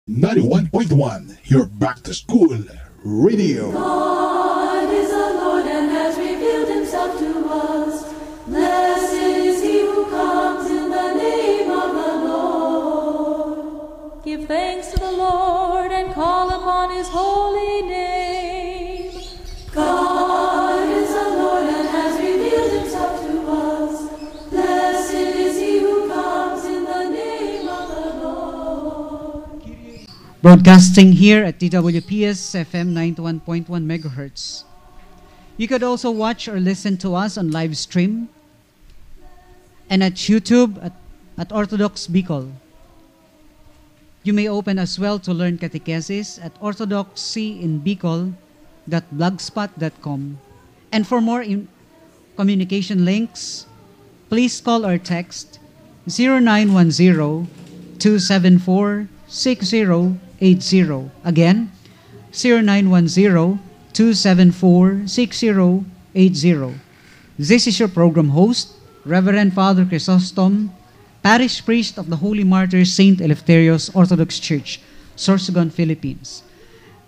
91.1, your back to school radio. God is the Lord and has revealed himself to us. Blessed is he who comes in the name of the Lord. Give thanks to the Lord and call upon his holy name. God is the Lord and has revealed himself to us. Blessed is he who comes in the name of the Lord. Broadcasting here at DWPS FM 91.1 MHz. You could also watch or listen to us on live stream and at YouTube at Orthodox Bicol. You may open as well to learn catechesis at orthodoxyinbicol.blogspot.com. And for more communication links, please call or text 0910-274-6080. Again, 0910-274-6080. This is your program host, Reverend Father Chrysostom, Parish Priest of the Holy Martyrs Saint Eleftherios Orthodox Church, Sorsogon, Philippines.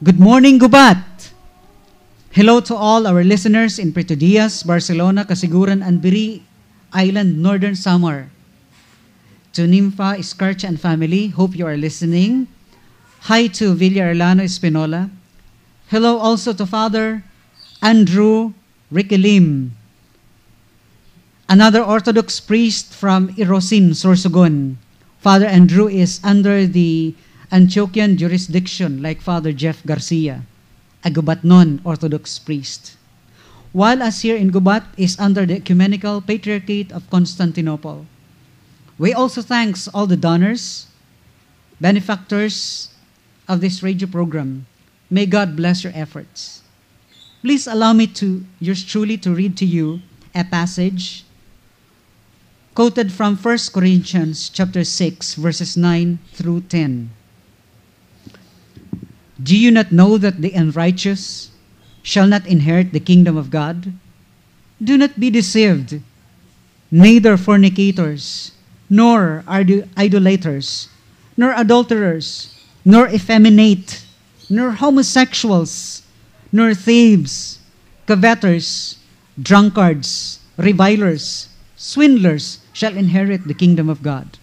Good morning, Gubat! Hello to all our listeners in Puerto Diaz, Barcelona, Casiguran, and Biri Island, Northern Samar. To Nympha, Escarcha, and family, hope you are listening. Hi to Villa Arlano Espinola. Hello also to Father Andrew Riquelim, another Orthodox priest from Irosin, Sorsogon. Father Andrew is under the Antiochian jurisdiction like Father Jeff Garcia, a Gubatnon Orthodox priest. While us here in Gubat is under the Ecumenical Patriarchate of Constantinople. We also thanks all the donors, benefactors of this radio program. May God bless your efforts. Please allow me to, yours truly, to read to you a passage quoted from 1 Corinthians chapter 6, verses 9 through 10. Do you not know that the unrighteous shall not inherit the kingdom of God? Do not be deceived, neither fornicators, nor idolaters, nor adulterers, nor effeminate, nor homosexuals, nor thieves, coveters, drunkards, revilers, swindlers shall inherit the kingdom of God.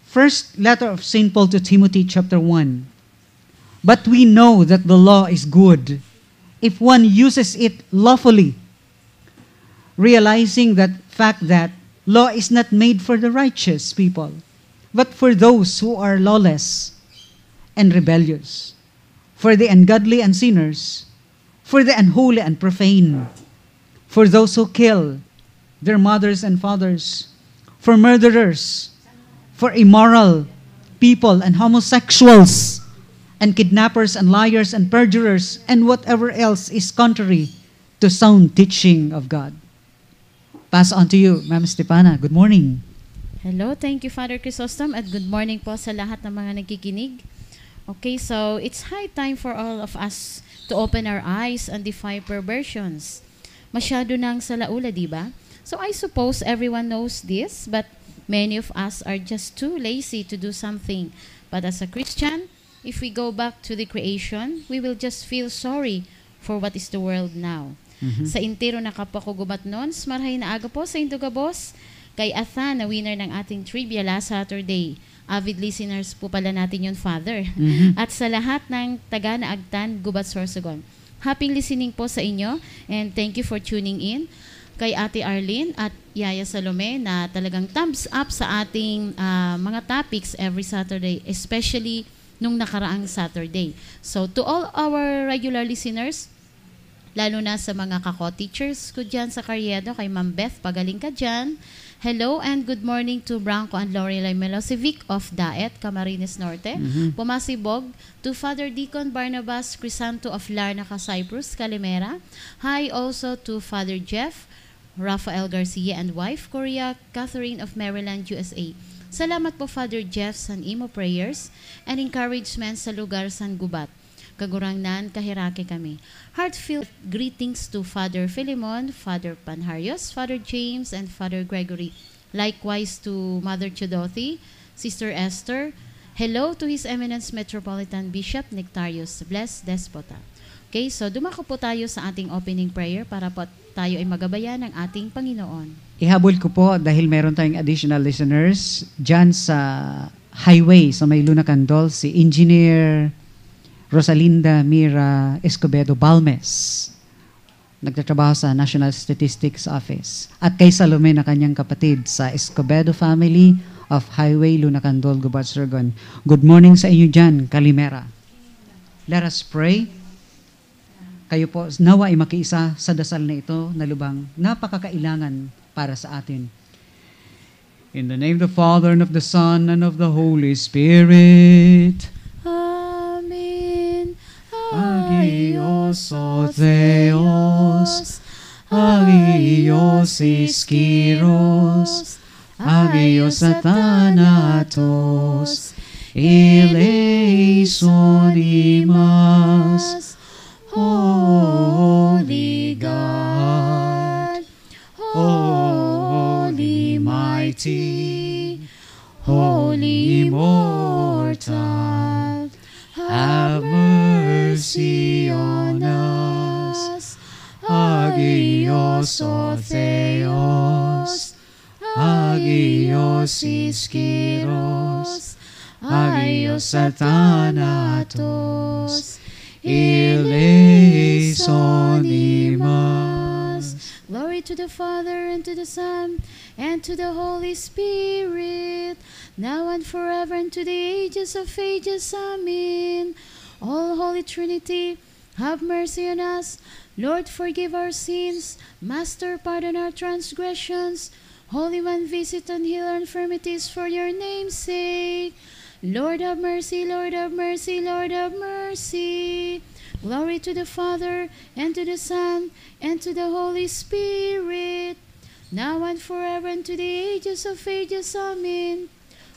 First letter of St. Paul to Timothy, chapter 1. But we know that the law is good if one uses it lawfully, realizing that fact that law is not made for the righteous people, but for those who are lawless and rebellious, for the ungodly and sinners, for the unholy and profane, for those who kill their mothers and fathers, for murderers, for immoral people and homosexuals, and kidnappers and liars and perjurers, and whatever else is contrary to sound teaching of God. Pass on to you, Ma'am Stepana. Good morning. Hello, thank you Father Chrysostom at good morning po sa lahat ng mga nagkikinig. Okay, so it's high time for all of us to open our eyes and defy perversions. Masyado nang salaula, di ba? So I suppose everyone knows this, but many of us are just too lazy to do something. But as a Christian, if we go back to the creation, we will just feel sorry for what is the world now. Sa intero na kapwa ko Gubatnon, marhay na aga po sa Indugabos, kay Athan na winner ng ating trivia last Saturday. Avid listeners po pala natin yun, Father. At sa lahat ng taga na Agtan, Gubat, Sorsogon. Happy listening po sa inyo and thank you for tuning in. Kay Ate Arlene at Yaya Salome na talagang thumbs up sa ating mga topics every Saturday, especially nung nakaraang Saturday. So to all our regular listeners, lalo na sa mga kako-teachers ko dyan sa Carriedo, kay Ma'am Beth, pagaling ka dyan. Hello and good morning to Branco and Lorelai Milosevic of Daet, Camarines Norte. Pumasibog to Father Deacon Barnabas Crisanto of Larnaca, Cyprus, Calimera. Hi also to Father Jeff, Rafael Garcia and wife, Korea Catherine of Maryland, USA. Salamat po Father Jeff sa imo prayers and encouragement sa lugar San Gubat. Kagurangnan, kahirake kami. Heartfelt greetings to Father Philemon, Father Panharios, Father James, and Father Gregory. Likewise to Mother Chodothy, Sister Esther, Hello to His Eminence Metropolitan Bishop Nectarius Blessed Despota. Okay, so dumako po tayo sa ating opening prayer para po tayo ay magabayan ng ating Panginoon. Ihabol ko po dahil meron tayong additional listeners dyan sa highway sa may Luna Candol, si Engineer Rosalinda Mira Escobedo Balmes. Nagtatrabaho sa National Statistics Office. At kay Salome na kanyang kapatid sa Escobedo family of Highway Luna Candol, Gubat, Surgon. Good morning sa inyo dyan, Kalimera. Let us pray. Kayo po, nawa ay makiisa sa dasal na ito na lubang napakakailangan para sa atin. In the name of the Father, and of the Son, and of the Holy Spirit. Amen. Agios o Theos, Agios Iskiros, Agios Athanatos, Eleison imas, Holy God, Holy Mighty, Holy Immortal, have mercy on us. Agios o Theos, Agios Iskiros, Agios Athanatos, Eleison imas. Glory to the Father, and to the Son, and to the Holy Spirit, now and forever, and to the ages of ages. Amen. All Holy Trinity, have mercy on us. Lord, forgive our sins. Master, pardon our transgressions. Holy One, visit and heal our infirmities for your name's sake. Lord, have mercy, Lord, have mercy, Lord, have mercy. Glory to the Father, and to the Son, and to the Holy Spirit, now and forever, and to the ages of ages. Amen.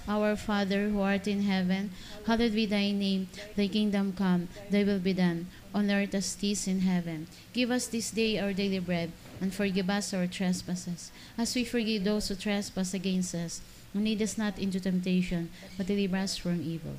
Our Father, who art in heaven, hallowed be thy name. Thy kingdom come, thy will be done, on earth as it is in heaven. Give us this day our daily bread, and forgive us our trespasses, as we forgive those who trespass against us. And lead us not into temptation, but deliver us from evil.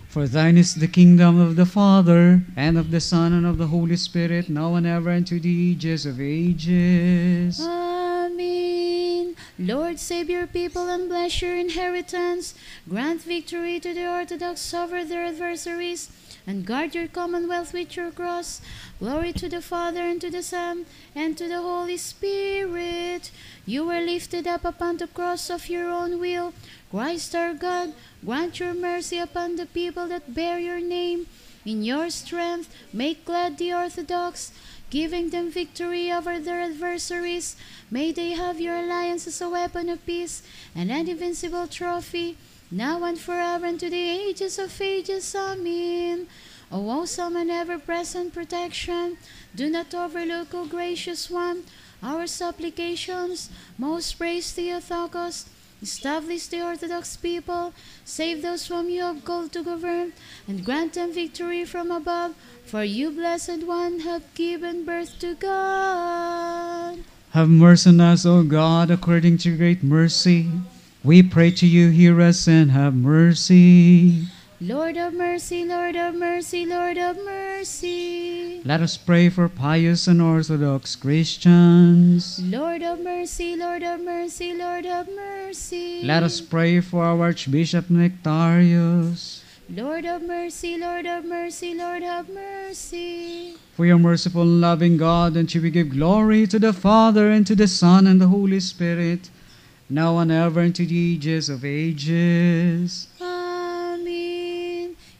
For thine is the kingdom of the Father, and of the Son, and of the Holy Spirit, now and ever, and to the ages of ages. Amen. Lord, save your people and bless your inheritance. Grant victory to the Orthodox over their adversaries, and guard your commonwealth with your cross. Glory to the Father, and to the Son, and to the Holy Spirit. You were lifted up upon the cross of your own will. Christ our God, grant your mercy upon the people that bear your name. In your strength, make glad the Orthodox, giving them victory over their adversaries. May they have your alliance as a weapon of peace, and an invincible trophy, now and forever, and to the ages of ages. Amen. O awesome and ever-present protection, do not overlook, O gracious one, our supplications. Most praise Theotokos. Establish the Orthodox people, save those whom you have called to govern, and grant them victory from above, for you, Blessed One, have given birth to God. Have mercy on us, O God, according to your great mercy. We pray to you, hear us, and have mercy. Lord have mercy, Lord have mercy, Lord have mercy. Let us pray for pious and Orthodox Christians. Lord have mercy, Lord have mercy, Lord have mercy. Let us pray for our Archbishop Nectarius. Lord have mercy, Lord have mercy, Lord have mercy. For your merciful and loving God, and we give glory to the Father, and to the Son, and the Holy Spirit, now and ever, and to the ages of ages. Amen.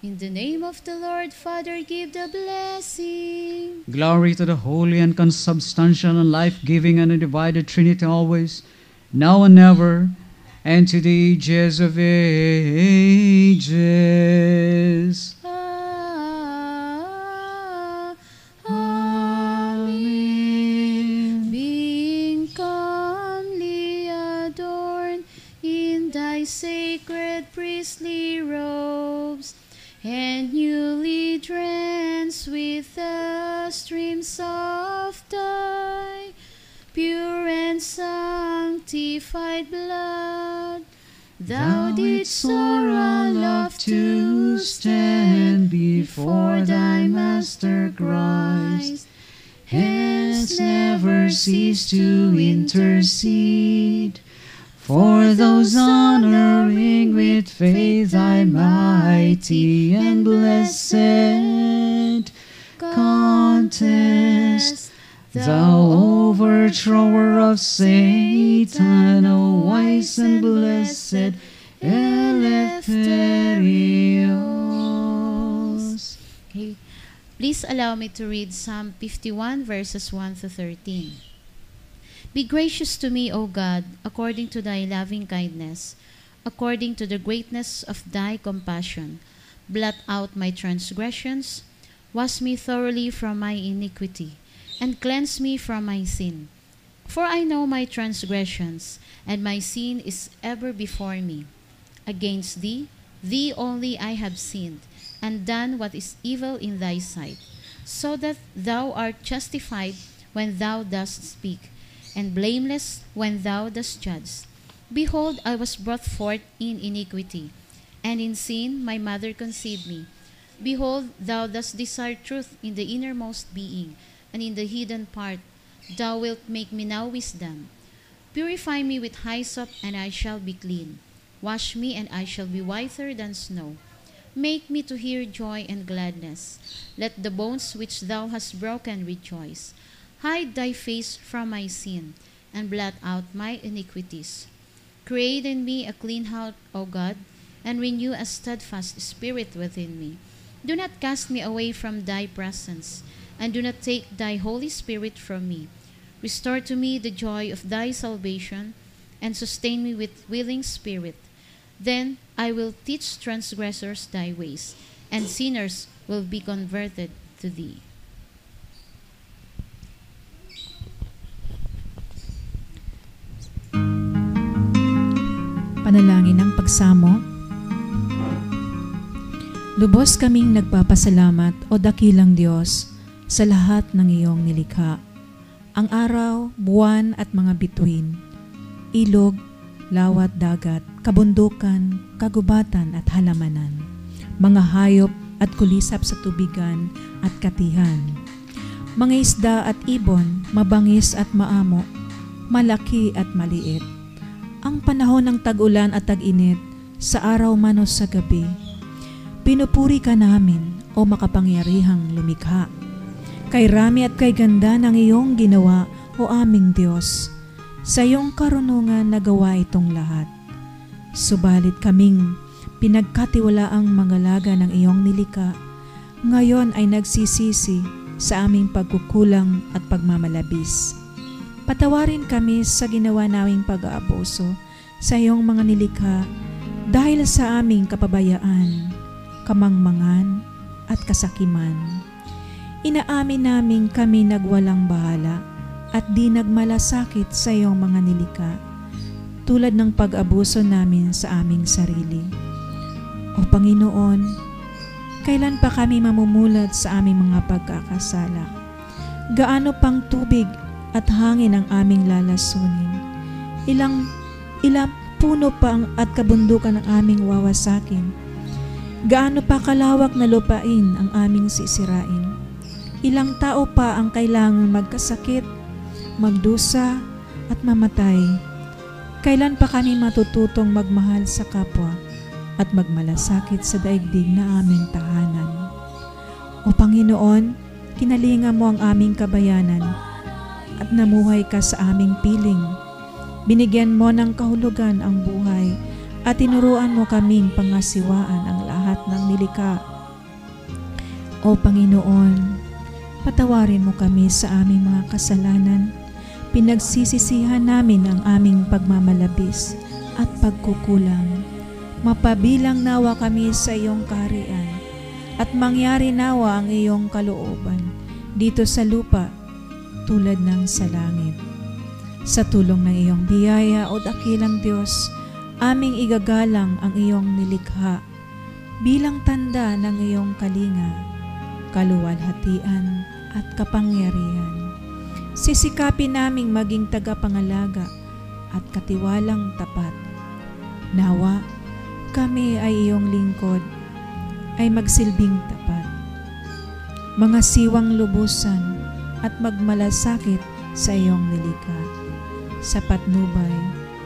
In the name of the Lord, Father, give the blessing. Glory to the Holy and consubstantial and life-giving and undivided Trinity always, now and ever, and to the ages of ages. Amen. Being calmly adorned in thy sacred priestly robes, and newly drenched with the streams of thy pure and sanctified blood, Thou didst soar aloft to stand before thy Master Christ, hence never cease to intercede for those honoring with faith thy mighty and blessed contest. Thou overthrower of Satan, O wise and blessed Eleftherios. Okay. Please allow me to read Psalm 51 verses 1 to 13. Be gracious to me, O God, according to thy loving kindness, according to the greatness of thy compassion. Blot out my transgressions, wash me thoroughly from my iniquity, and cleanse me from my sin. For I know my transgressions, and my sin is ever before me. Against thee, thee only I have sinned, and done what is evil in thy sight, so that thou art justified when thou dost speak, and blameless when thou dost judge. Behold, I was brought forth in iniquity, and in sin my mother conceived me. Behold, thou dost desire truth in the innermost being, and in the hidden part thou wilt make me now wisdom. Purify me with hyssop, and I shall be clean. Wash me, and I shall be whiter than snow. Make me to hear joy and gladness. Let the bones which thou hast broken rejoice. Hide thy face from my sin, and blot out my iniquities. Create in me a clean heart, O God, and renew a steadfast spirit within me. Do not cast me away from thy presence, and do not take thy Holy Spirit from me. Restore to me the joy of thy salvation, and sustain me with willing spirit. Then I will teach transgressors thy ways, and sinners will be converted to thee. Panalangin ng pagsamo. Lubos kaming nagpapasalamat, O dakilang Diyos, sa lahat ng iyong nilikha. Ang araw, buwan at mga bituin, ilog, lawat dagat, kabundukan, kagubatan at halamanan, mga hayop at kulisap sa tubigan at katihan, mga isda at ibon, mabangis at maamo, malaki at maliit, ang panahon ng tag-ulan at tag-init, sa araw man o sa gabi. Pinupuri ka namin, O makapangyarihang lumikha. Kay rami at kay ganda ng iyong ginawa, O aming Diyos. Sa iyong karunungan nagawa itong lahat. Subalit kaming pinagkatiwalaang mangalaga ng iyong nilikha, ngayon ay nagsisisi sa aming pagkukulang at pagmamalabis. Patawarin kami sa ginawa naming pag-aabuso sa iyong mga nilikha dahil sa aming kapabayaan, kamangmangan at kasakiman. Inaamin namin kami nagwalang bahala at di nagmalasakit sa iyong mga nilikha, tulad ng pag-abuso namin sa aming sarili. O Panginoon, kailan pa kami mamumulat sa aming mga pagkakasala? Gaano pang tubig at hangin ang aming lalasunin? Ilang puno pa at kabundukan ang aming wawasakin? Gaano pa kalawak na lupain ang aming sisirain? Ilang tao pa ang kailangan magkasakit, magdusa at mamatay? Kailan pa kami matututong magmahal sa kapwa at magmalasakit sa daigdig na aming tahanan? O Panginoon, kinalinga mo ang aming kabayanan at namuhay ka sa aming piling. Binigyan mo ng kahulugan ang buhay at tinuruan mo kaming pangasiwaan ang lahat ng nilikha. O Panginoon, patawarin mo kami sa aming mga kasalanan. Pinagsisisihan namin ang aming pagmamalabis at pagkukulang. Mapabilang nawa kami sa iyong kaharian at mangyari nawa ang iyong kalooban dito sa lupa tulad ng sa langit. Sa tulong ng iyong biyaya, O dakilang Diyos, aming igagalang ang iyong nilikha bilang tanda ng iyong kalinga, kaluwalhatian at kapangyarihan. Sisikapin naming maging tagapangalaga at katiwalang tapat Nawa, kami ay iyong lingkod, ay magsilbing tapat. Mga siwang lubusan at magmalasakit sa iyong nilikha. Sa patnubay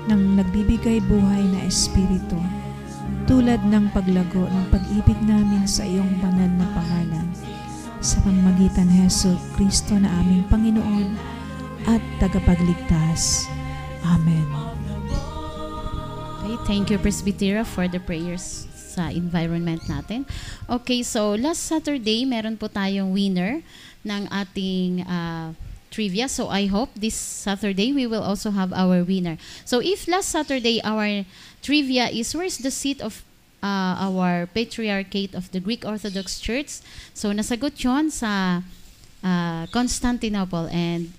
ng nagbibigay buhay na espiritu, tulad ng paglago ng pag-ibig namin sa iyong banal na pangalan, sa pamamagitan ni Hesus Kristo na aming Panginoon at tagapagligtas. Amen. Okay, thank you, Presbytera, for the prayers sa environment natin. Okay, so last Saturday, meron po tayong winner ng ating trivia. So I hope this Saturday we will also have our winner. So if last Saturday our trivia is where's the seat of our Patriarchate of the Greek Orthodox Church? So nasagot yon sa Constantinople, and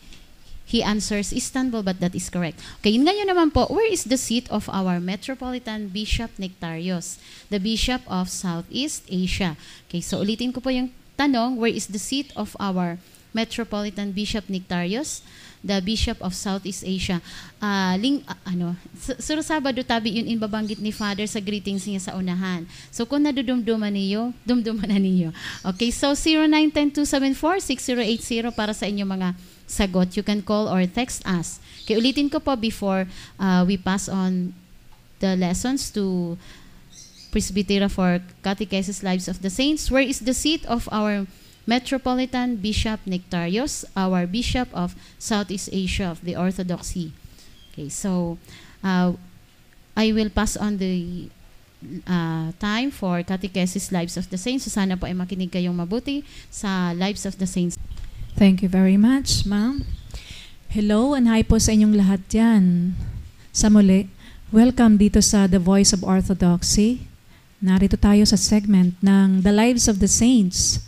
he answers Istanbul, but that is correct. Okay, ngayon naman po, where is the seat of our Metropolitan Bishop Nectarios, the Bishop of Southeast Asia? Okay, so ulitin ko po yung tanong, where is the seat of our Metropolitan Bishop Nectarios, the Bishop of Southeast Asia? Suro Sabado tabi yun inbabanggit ni Father sa greetings niya sa unahan. So kung nadudumduman niyo, dumduman na niyo. Okay, so 0910-274-6080 para sa inyong mga sagot. You can call or text us. Okay, ulitin ko po before we pass on the lessons to Presbytera for Catechesis Lives of the Saints. Where is the seat of our Metropolitan Bishop Nectarios, our Bishop of Southeast Asia of the Orthodoxy? Okay, so I will pass on the time for Catechesis Lives of the Saints. So sana po ay makinig kayong mabuti sa Lives of the Saints. Thank you very much, ma'am. Hello and hi po sa inyong lahat yan. Sa muli, welcome dito sa The Voice of Orthodoxy. Narito tayo sa segment ng The Lives of the Saints.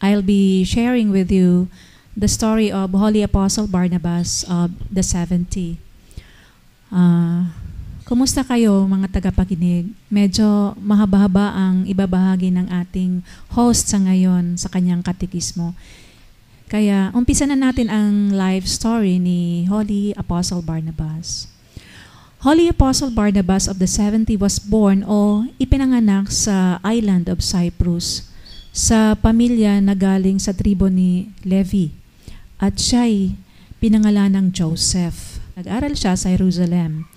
I'll be sharing with you the story of Holy Apostle Barnabas of the 70. Kumusta kayo mga tagapakinig? Medyo mahaba-haba ang ibabahagi ng ating host sa ngayon sa kanyang katekismo. Kaya umpisa na natin ang life story ni Holy Apostle Barnabas. Holy Apostle Barnabas of the 70 was born o ipinanganak sa island of Cyprus sa pamilya na galing sa tribo ni Levi, at siya'y pinangalan ng Joseph. Nag-aral siya sa Jerusalem.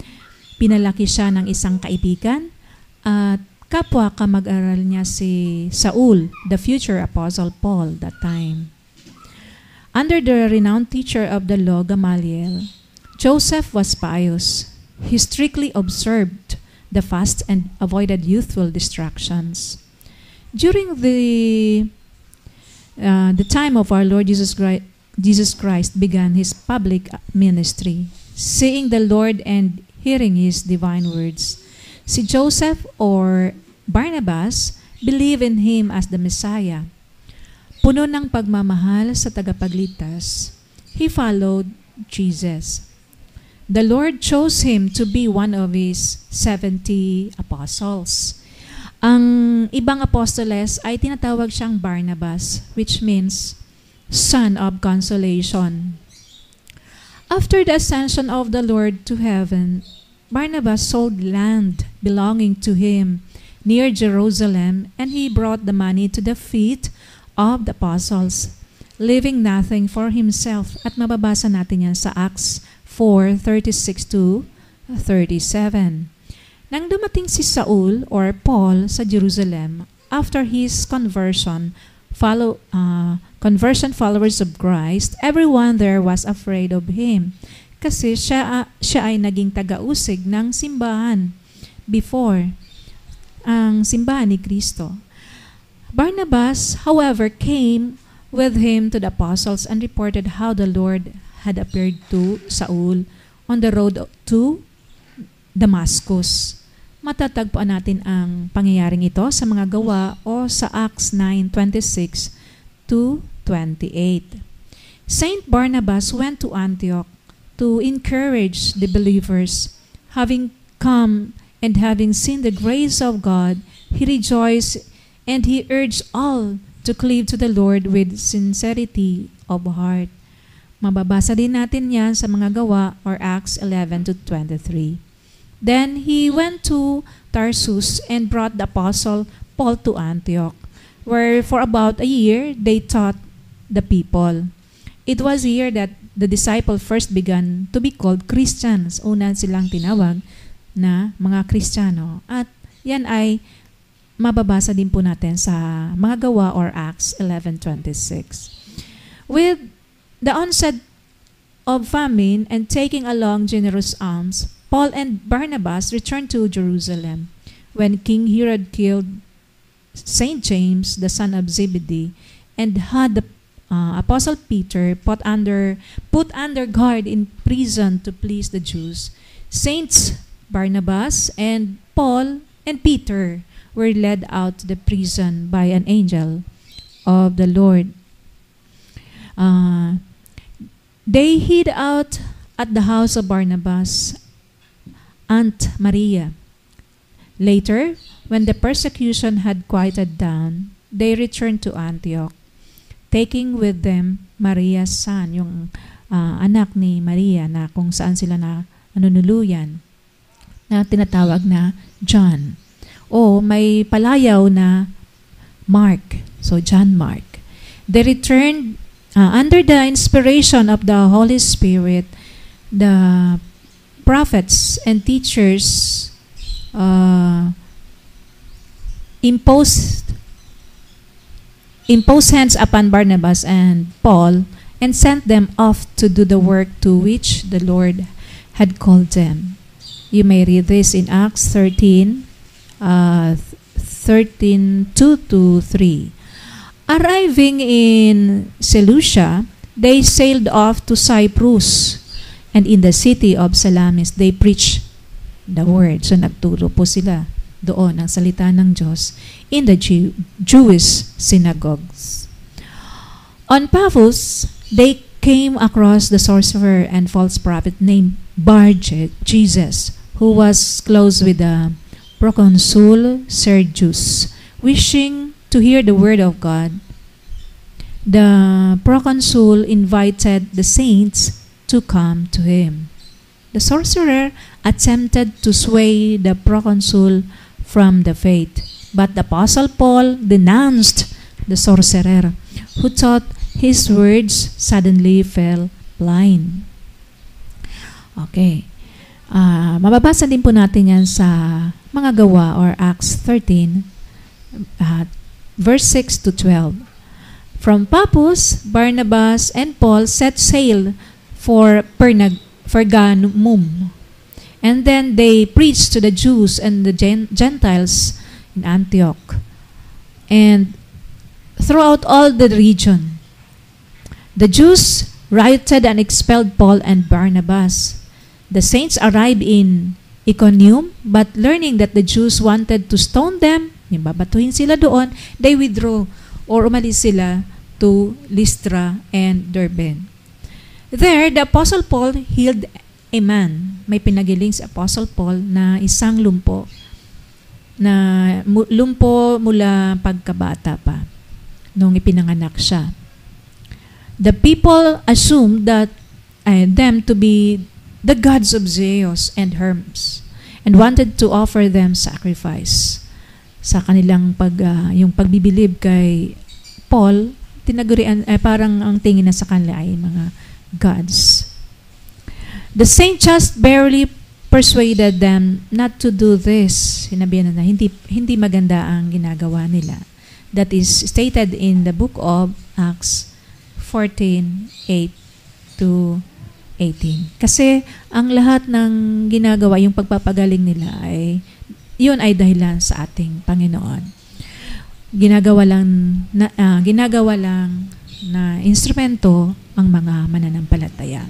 Pinalaki siya ng isang kaibigan at kapwa kamag-aral niya si Saul, the future Apostle Paul that time. Under the renowned teacher of the law, Gamaliel, Joseph was pious. He strictly observed the fast and avoided youthful distractions. During the time of our Lord Jesus Christ began his public ministry, seeing the Lord and hearing his divine words. Si Joseph or Barnabas believed in him as the Messiah. Puno ng pagmamahal sa tagapagligtas, he followed Jesus. The Lord chose him to be one of his 70 apostles. Ang ibang apostoles ay tinatawag siyang Barnabas, which means son of consolation. After the ascension of the Lord to heaven, Barnabas sold land belonging to him near Jerusalem, and he brought the money to the feet of the apostles, leaving nothing for himself. At mababasa natin yan sa Acts 4:36-37. Nang dumating si Saul or Paul sa Jerusalem after his conversion followers of Christ, everyone there was afraid of him kasi siya ay naging taga-usig ng simbahan before ang simbahan ni Kristo. Barnabas, however, came with him to the apostles and reported how the Lord had appeared to Saul on the road to Damascus. Matatagpuan natin ang pangyayaring ito sa mga gawa o sa Acts 9:26-28. Saint Barnabas went to Antioch to encourage the believers. Having come and having seen the grace of God, he rejoiced and he urged all to cleave to the Lord with sincerity of heart. Mababasa din natin yan sa mga gawa or Acts 11-23. Then he went to Tarsus and brought the apostle Paul to Antioch, where for about a year they taught the people. It was here that the disciple first began to be called Christians. Una silang tinawag na mga Kristiyano. At yan ay mababasa din po natin sa mga gawa or Acts 11:26. With the onset of famine and taking along generous alms, Paul and Barnabas returned to Jerusalem. When King Herod killed Saint James, the son of Zebedee, and had the Apostle Peter put under guard in prison to please the Jews, Saints Barnabas and Paul and Peter were led out to the prison by an angel of the Lord. They hid out at the house of Barnabas' Aunt Maria. Later, when the persecution had quieted down, they returned to Antioch, taking with them Maria's son, yung anak ni Maria na kung saan sila na nanunuluyan, na tinatawag na John. O may palayaw na Mark, so John Mark. They returned under the inspiration of the Holy Spirit. The prophets and teachers imposed hands upon Barnabas and Paul and sent them off to do the work to which the Lord had called them. You may read this in Acts 13:2-3. Arriving in Seleucia, they sailed off to Cyprus, and in the city of Salamis, they preached the word. So nagturo po sila doon ang salita ng Diyos in the Jewish synagogues. On Paphos, they came across the sorcerer and false prophet named Bar-Jesus, who was close with the proconsul Sergius, wishing to hear the word of God. The proconsul invited the saints to come to him. The sorcerer attempted to sway the proconsul from the faith, but the Apostle Paul denounced the sorcerer, who thought his words suddenly fell blind. Okay. Mababasa din po natin yan sa mga gawa or Acts 13, verse 6-12. From Paphos, Barnabas and Paul set sail for Pergamum, and then they preached to the Jews and the Gentiles in Antioch and throughout all the region. The Jews rioted and expelled Paul and Barnabas. The saints arrived in Iconium, but learning that the Jews wanted to stone them, yung babatuhin sila doon, they withdrew or umalis sila to Lystra and Derbe. There, the Apostle Paul healed a man. May pinagiling si Apostle Paul na isang lumpo mula pagkabata pa nung ipinanganak siya. The people assumed that them to be the gods of Zeus and Hermes and wanted to offer them sacrifice. Sa kanilang yung pagbibilib kay Paul, tinagurian parang ang tingin na sa kanila ay mga gods. The saint just barely persuaded them not to do this. Sinabihan na hindi maganda ang ginagawa nila. That is stated in the book of Acts 14:8-18. Kasi ang lahat ng ginagawa, yung pagpapagaling nila yun ay dahilan sa ating Panginoon. Ginagawa lang na instrumento ang mga mananampalataya.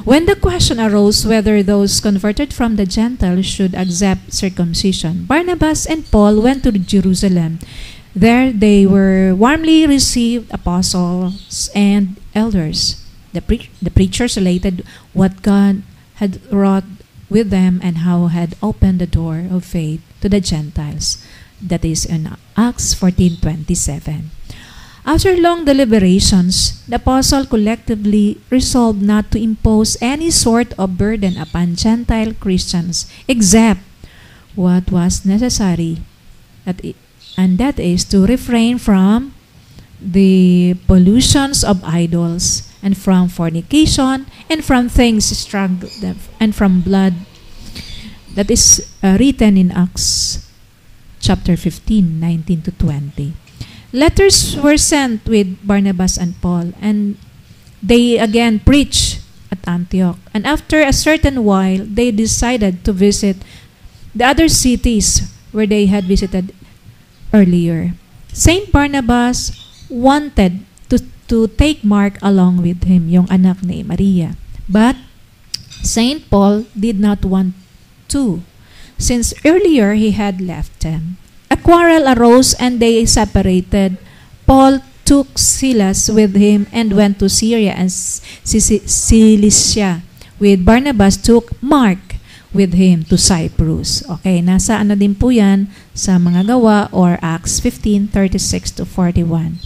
When the question arose whether those converted from the Gentiles should accept circumcision, Barnabas and Paul went to Jerusalem. There they were warmly received apostles and elders. The preachers related what God had wrought with them and how had opened the door of faith to the Gentiles. That is in Acts 14:27. After long deliberations, the apostle collectively resolved not to impose any sort of burden upon Gentile Christians except what was necessary, and that is to refrain from the pollutions of idols, and from fornication, and from things struggled, and from blood. That is written in Acts chapter 15, 19 to 20. Letters were sent with Barnabas and Paul, and they again preached at Antioch. And after a certain while, they decided to visit the other cities where they had visited earlier. Saint Barnabas wanted to take Mark along with him, yung anak ni Maria. But Saint Paul did not want to, since earlier he had left them. A quarrel arose and they separated. Paul took Silas with him and went to Syria and Cilicia. With Barnabas took Mark with him to Cyprus. Okay, nasa ano din po yan sa mga gawa or Acts 15:36 to 41.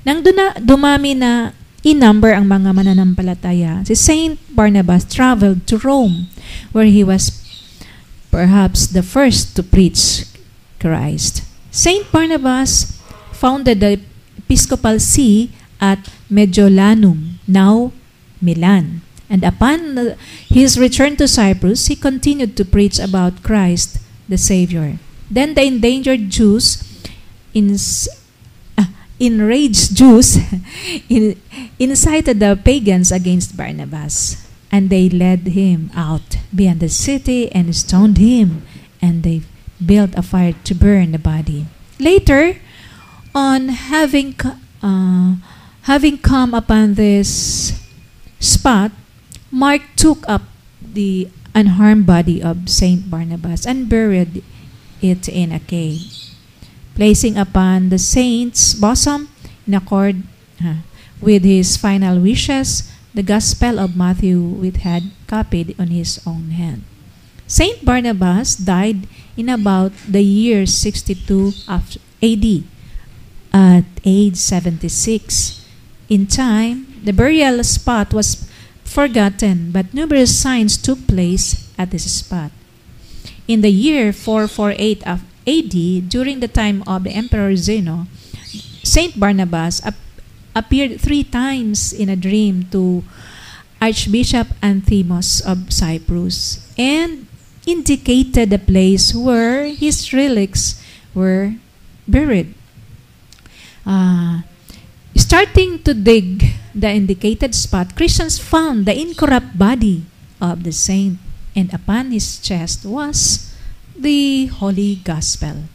Nang dumami na in-number ang mga mananampalataya, si Saint Barnabas traveled to Rome, where he was perhaps the first to preach Christ. Saint Barnabas founded the Episcopal See at Mediolanum, now Milan. And upon his return to Cyprus, he continued to preach about Christ, the Savior. Then the endangered Jews, enraged Jews, incited the pagans against Barnabas. And they led him out beyond the city and stoned him. And they built a fire to burn the body. Later, on having come upon this spot, Mark took up the unharmed body of Saint Barnabas and buried it in a cave, placing upon the saint's bosom, in accord with his final wishes, the Gospel of Matthew, which had copied on his own hand. Saint Barnabas died in about the year 62 AD at age 76. In time, the burial spot was forgotten, but numerous signs took place at this spot. In the year 448 of AD, during the time of the Emperor Zeno, Saint Barnabas appeared 3 times in a dream to Archbishop Anthemos of Cyprus and indicated the place where his relics were buried. Starting to dig the indicated spot, Christians found the incorrupt body of the saint, and upon his chest was the Holy Gospel.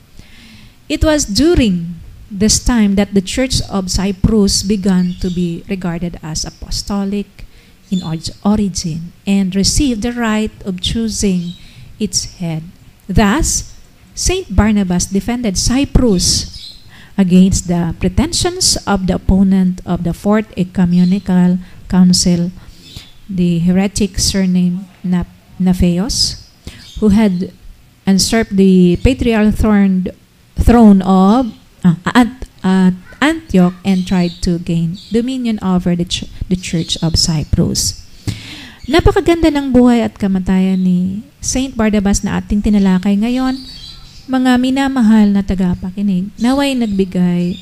It was during this time that the Church of Cyprus began to be regarded as apostolic in origin and received the right of choosing its head. Thus, Saint Barnabas defended Cyprus against the pretensions of the opponent of the Fourth Ecumenical Council, the heretic surnamed Naphaeus, who had usurped the patriarchal throne of Antioch and tried to gain dominion over the Church of Cyprus. Napakaganda ng buhay at kamatayan ni Saint Barnabas na ating tinalakay ngayon. Mga minamahal na tagapakinig, naway magbigay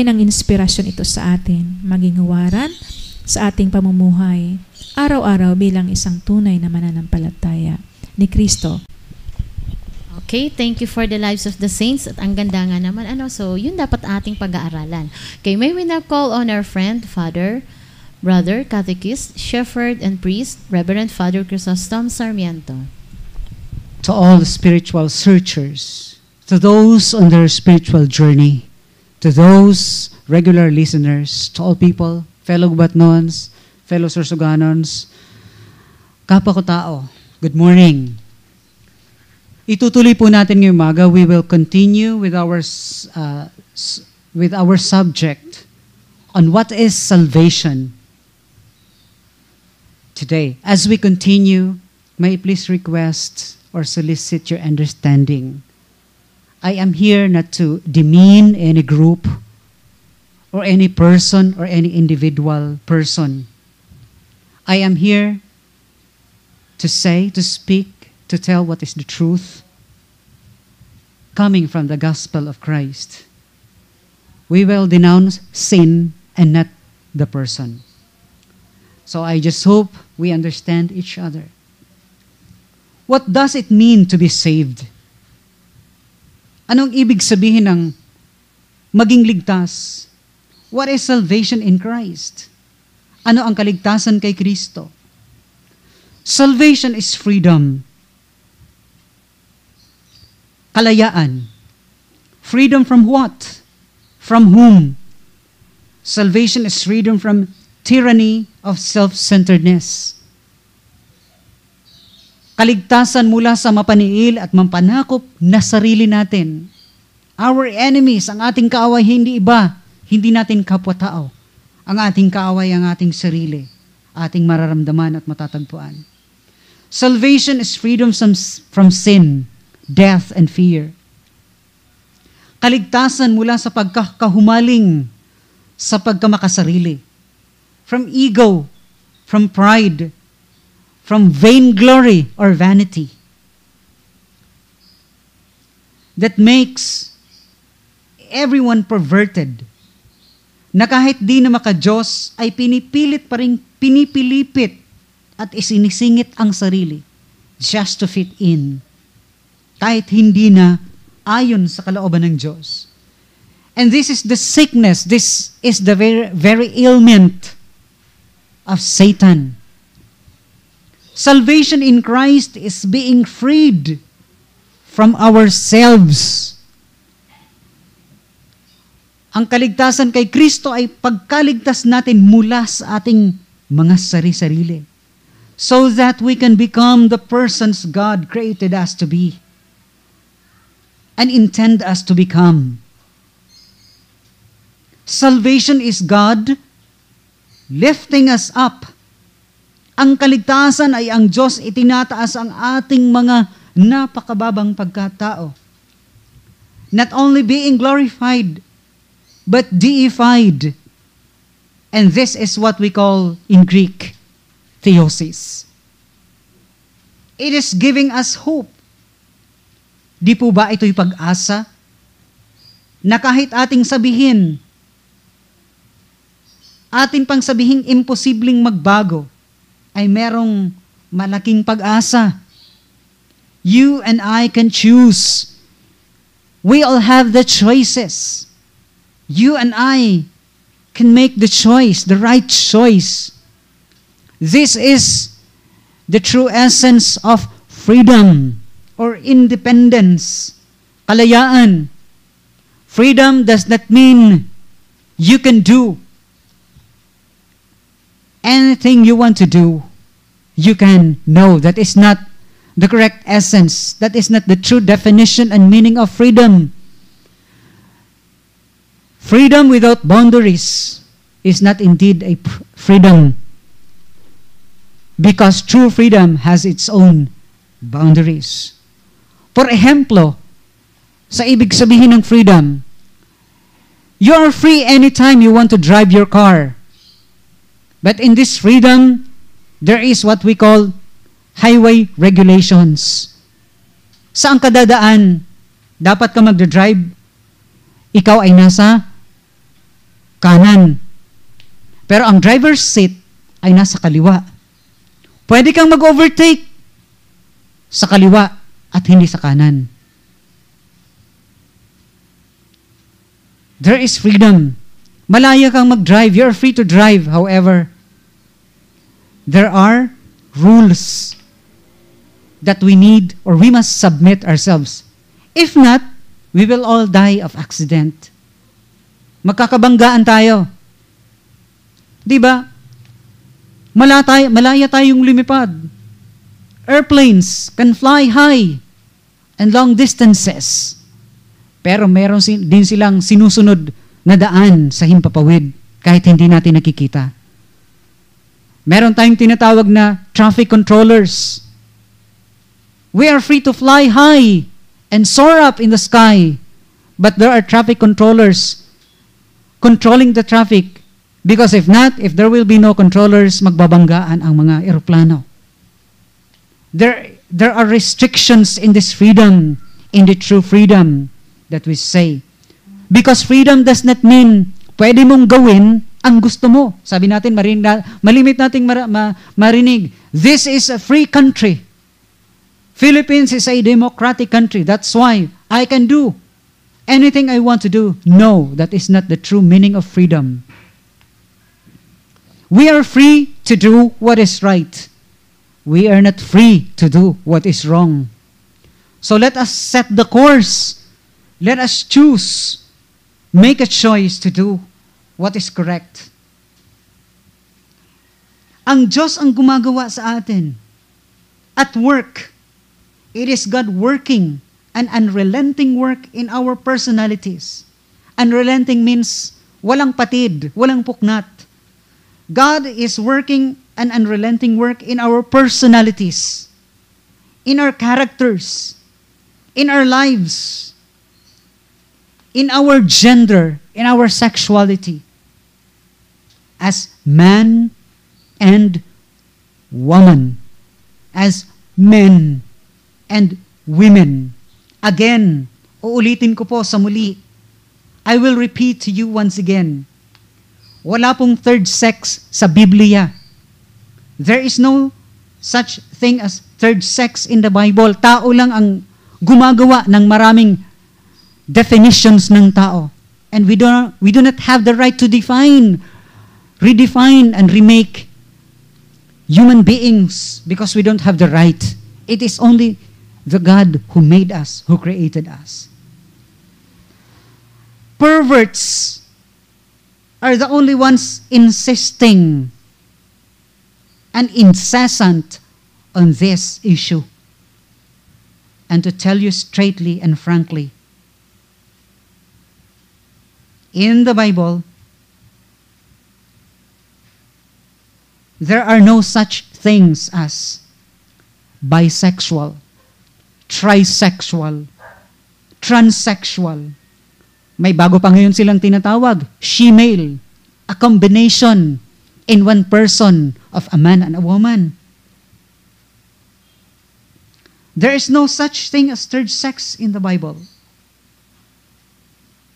ng inspirasyon ito sa atin, maging huwaran sa ating pamumuhay, araw-araw bilang isang tunay na mananampalataya ni Kristo. Okay, thank you for the lives of the saints. At ang ganda nga naman, so yun dapat ating pag-aaralan. Okay, may we now call on our friend, Father, Brother, Catechist, Shepherd, and Priest, Reverend Father Chrysostom Sarmiento. To all spiritual searchers, to those on their spiritual journey, to those regular listeners, to all people, fellow Gubatnons, fellow Sorsoganons, kapwa ko tao, good morning. Itutuloy po natin ngayong umaga. We will continue with our subject on what is salvation today. As we continue, may I please request or solicit your understanding. I am here not to demean any group or any person or any individual person. I am here to say, to speak, to tell what is the truth coming from the gospel of Christ. We will denounce sin and not the person. So I just hope we understand each other. What does it mean to be saved? Anong ibig sabihin ng maging ligtas? What is salvation in Christ? Ano ang kaligtasan kay Kristo? Salvation is freedom. Kalayaan. Freedom from what? From whom? Salvation is freedom from tyranny of self-centeredness. Kaligtasan mula sa mapaniil at mampanakop na sarili natin. Our enemies, ang ating kaaway, hindi iba, hindi natin kapwa-tao. Ang ating kaaway, ang ating sarili, ating mararamdaman at matatagpuan. Salvation is freedom from sin, death, and fear. Kaligtasan mula sa pagkakahumaling, sa pagkamakasarili. From ego, from pride, from vainglory or vanity. That makes everyone perverted. Na kahit di na maka-Diyos, ay pinipilit pa rin, pinipilipit at isinisingit ang sarili just to fit in. Kahit hindi na ayon sa kalooban ng Diyos. And this is the sickness, this is the very ailment of Satan. Salvation in Christ is being freed from ourselves. Ang kaligtasan kay Kristo ay pagkaligtas natin mula sa ating mga sari-sarili. So that we can become the persons God created us to be and intend us to become. Salvation is God lifting us up. Ang kaligtasan ay ang Diyos itinataas ang ating mga napakababang pagkatao. Not only being glorified, but deified. And this is what we call in Greek, theosis. It is giving us hope. Di po ba ito'y pag-asa? Na kahit ating sabihin, atin pang sabihing imposibleng magbago, ay merong malaking pag-asa. You and I can choose. We all have the choices. You and I can make the choice, the right choice. This is the true essence of freedom or independence. Kalayaan. Freedom does not mean you can do anything you want to do. You can. No, that is not the correct essence. That is not the true definition and meaning of freedom. Freedom without boundaries is not indeed a freedom. Because true freedom has its own boundaries. For ejemplo, sa ibig sabihin ng freedom, you are free anytime you want to drive your car. But in this freedom, there is what we call highway regulations. Saan ka dadaan? Dapat ka magdadrive. Ikaw ay nasa kanan. Pero ang driver's seat ay nasa kaliwa. Pwede kang mag-overtake sa kaliwa at hindi sa kanan. There is freedom. Malaya kang mag-drive. You're free to drive. However, there are rules that we need or we must submit ourselves. If not, we will all die of accident. Magkakabanggaan tayo. Di ba? Malaya tayong lumipad. Airplanes can fly high and long distances. Pero meron din silang sinusunod na daan sa himpapawid kahit hindi natin nakikita. Meron tayong tinatawag na traffic controllers. We are free to fly high and soar up in the sky. But there are traffic controllers controlling the traffic. Because if not, if there will be no controllers, magbabanggaan ang mga eroplano. There are restrictions in this freedom, in the true freedom that we say. Because freedom does not mean pwede mong gawin ang gusto mo. Sabi natin, malimit nating marinig, this is a free country. Philippines is a democratic country. That's why I can do anything I want to do. No, that is not the true meaning of freedom. We are free to do what is right. We are not free to do what is wrong. So let us set the course. Let us choose. Make a choice to do what is correct. Ang Diyos ang gumagawa sa atin. At work, it is God working an unrelenting work in our personalities. Unrelenting means walang patid, walang puknat. God is working an unrelenting work in our personalities, in our characters, in our lives, in our gender, in our sexuality, as man and woman, as men and women. Again, uulitin ko po sa muli. I will repeat to you once again. Wala pong third sex sa Biblia. There is no such thing as third sex in the Bible. Tao lang ang gumagawa ng maraming definitions ng tao. And we do not have the right to define, redefine, and remake human beings because we don't have the right. It is only the God who made us, who created us. Perverts are the only ones insisting and incessant on this issue. And to tell you straightly and frankly, in the Bible, there are no such things as bisexual, trisexual, transsexual. May bago pa ngayon silang tinatawag, she-male, a combination in one person of a man and a woman. There is no such thing as third sex in the Bible.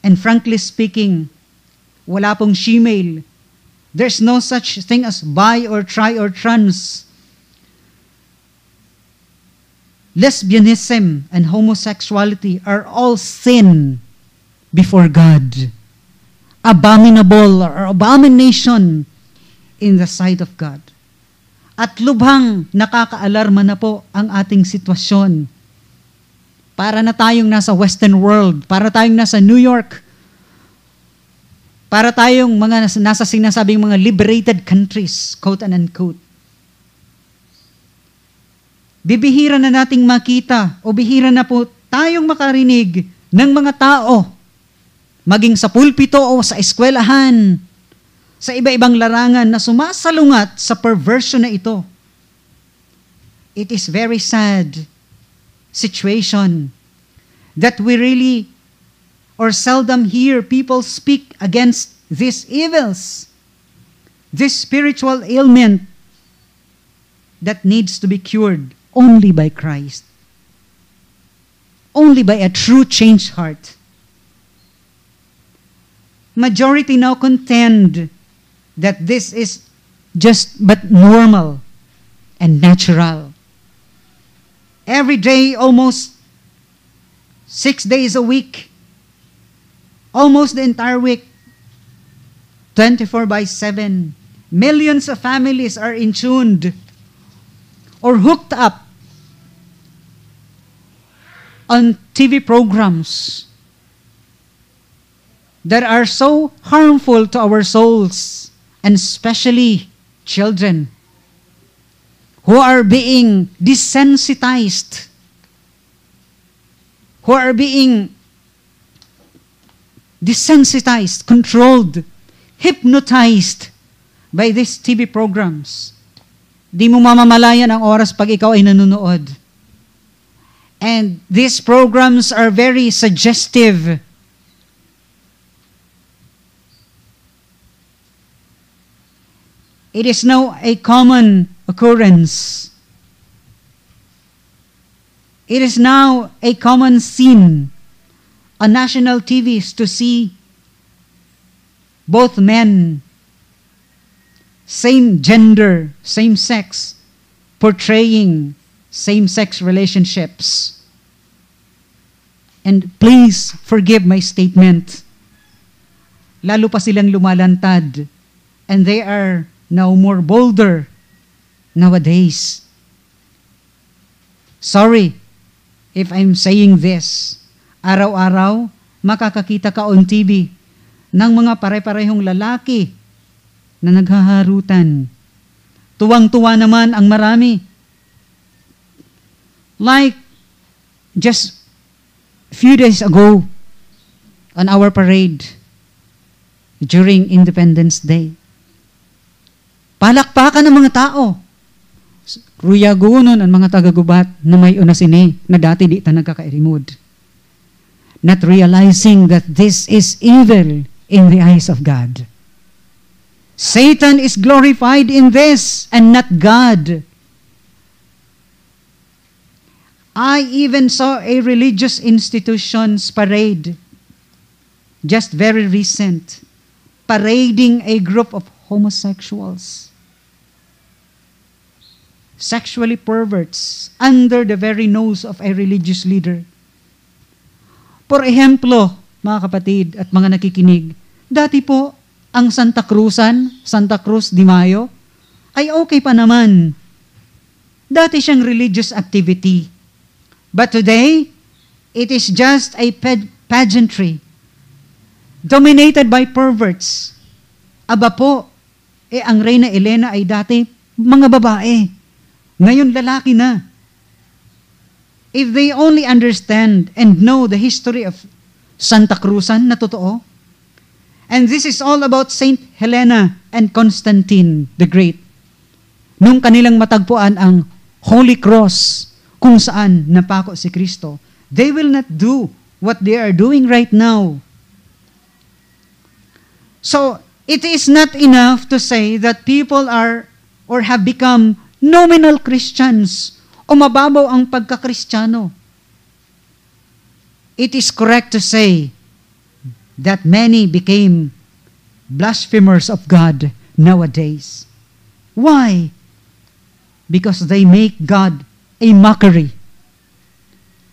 And frankly speaking, wala pong she-male. There's no such thing as bi or tri or trans. Lesbianism and homosexuality are all sin before God. Abominable or abomination in the sight of God. At lubhang nakakaalarma na po ang ating sitwasyon. Para na tayong nasa Western world, para tayong nasa New York, para tayong mga nasa sinasabing mga liberated countries, quote and unquote. Bibihira na nating makita o bihira na po tayong makarinig ng mga tao, maging sa pulpito o sa eskwelahan, sa iba-ibang larangan na sumasalungat sa perversion na ito. It is very sad situation that we really or seldom hear people speak against these evils, this spiritual ailment that needs to be cured only by Christ, only by a true changed heart. Majority now contend that this is just but normal and natural. Every day, almost 6 days a week, almost the entire week, 24/7, millions of families are in tuned or hooked up on TV programs that are so harmful to our souls, and especially children who are being desensitized, controlled, hypnotized by these TV programs. Di mo mamamalayan ang oras pag ikaw ay nanonood. And these programs are very suggestive. It is now a common occurrence. It is now a common scene on national TVs to see both men, same gender, same sex, portraying same-sex relationships. And please forgive my statement. Lalo pa silang lumalantad, and they are now more bolder nowadays. Sorry if I'm saying this. Araw-araw, makakakita ka on TV ng mga pare-parehong lalaki na naghaharutan. Tuwang-tuwa naman ang marami. Like just a few days ago on our parade during Independence Day. Palakpakan ng mga tao. Ruyagunon ang mga taga-gubat na may unasini na dati di ta nagkakairimod. Not realizing that this is evil in the eyes of God. Satan is glorified in this and not God. I even saw a religious institution's parade, just very recent, parading a group of homosexuals, sexually perverts, under the very nose of a religious leader. Por ejemplo, mga kapatid at mga nakikinig, dati po, ang Santa Cruz de Mayo, ay okay pa naman. Dati siyang religious activity. But today, it is just a pageantry dominated by perverts. Aba po, ang Reyna Elena ay dati mga babae. Ngayon lalaki na. If they only understand and know the history of Santa Cruzan na totoo, and this is all about Saint Helena and Constantine the Great. Nung kanilang matagpuan ang Holy Cross, kung saan napako si Kristo, they will not do what they are doing right now. So, it is not enough to say that people are or have become nominal Christians o mababaw ang pagkakristyano. It is correct to say that many became blasphemers of God nowadays. Why? Because they make God a mockery.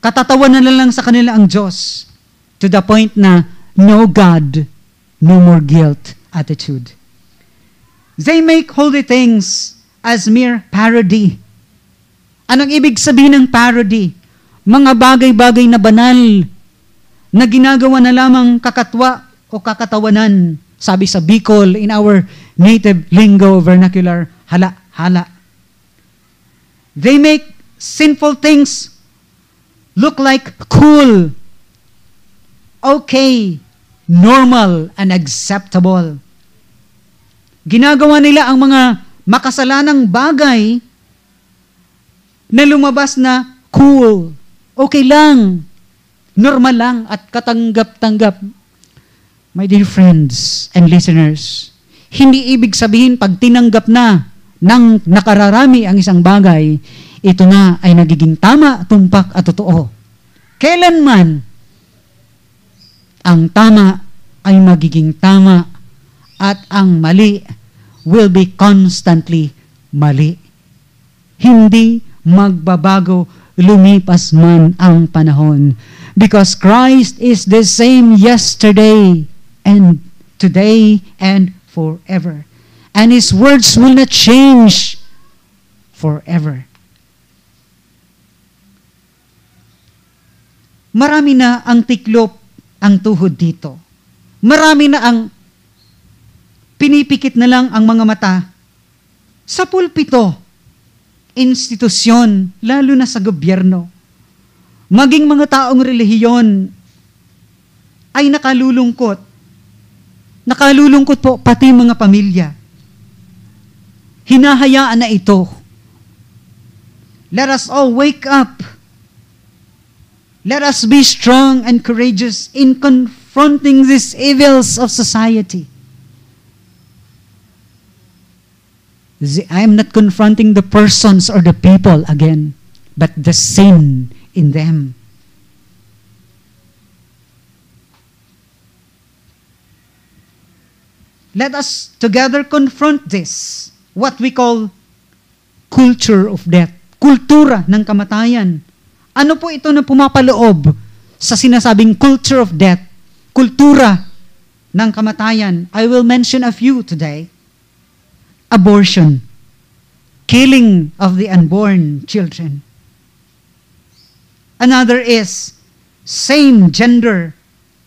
Katatawanan na lang sa kanila ang Diyos to the point na no God, no more guilt attitude. They make holy things as mere parody. Anong ibig sabihin ng parody? Mga bagay-bagay na banal na ginagawa na lamang kakatwa o kakatawanan. Sabi sa Bicol, in our native lingo vernacular, hala-hala. They make sinful things look like cool, okay, normal, and acceptable. Ginagawa nila ang mga makasalanang bagay na lumabas na cool, okay lang, normal lang, at katanggap-tanggap. My dear friends and listeners, hindi ibig sabihin pag tinanggap na ng nakararami ang isang bagay, ito na ay nagiging tama, tumpak at totoo. Kailanman ang tama ay magiging tama at ang mali will be constantly mali. Hindi magbabago lumipas man ang panahon. Because Christ is the same yesterday and today and forever. And His words will not change forever. Marami na ang tiklop ang tuhod dito. Marami na ang pinipikit na lang ang mga mata sa pulpito, institusyon, lalo na sa gobyerno. Maging mga taong relihiyon ay nakalulungkot. Nakalulungkot po pati mga pamilya. Hinahayaan na ito. Let us all wake up. Let us be strong and courageous in confronting these evils of society. I am not confronting the persons or the people again, but the sin in them. Let us together confront this, what we call culture of death, kultura ng kamatayan. Ano po ito na pumapaloob sa sinasabing culture of death, kultura ng kamatayan? I will mention a few today. Abortion, killing of the unborn children. Another is same gender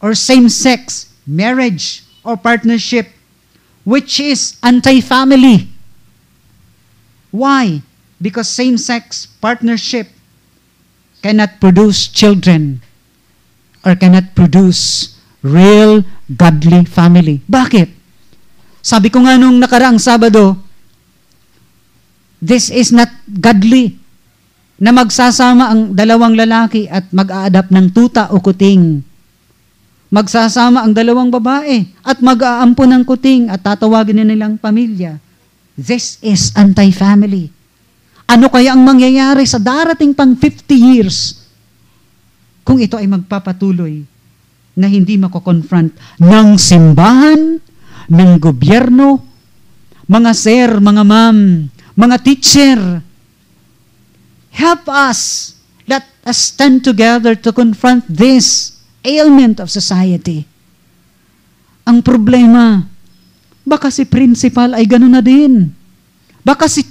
or same-sex marriage or partnership, which is anti-family. Why? Because same-sex partnership cannot produce children or cannot produce real godly family. Bakit? Sabi ko nga nung nakaraang Sabado, this is not godly na magsasama ang dalawang lalaki at mag-a-adapt ng tuta o kuting. Magsasama ang dalawang babae at mag-aampo ng kuting at tatawagin na nilang pamilya. This is anti-family. Ano kaya ang mangyayari sa darating pang 50 years kung ito ay magpapatuloy na hindi mako-confront ng simbahan, ng gobyerno, mga sir, mga ma'am, mga teacher? Help us. Let us stand together to confront this ailment of society. Ang problema, baka si principal ay gano'n na din. Baka si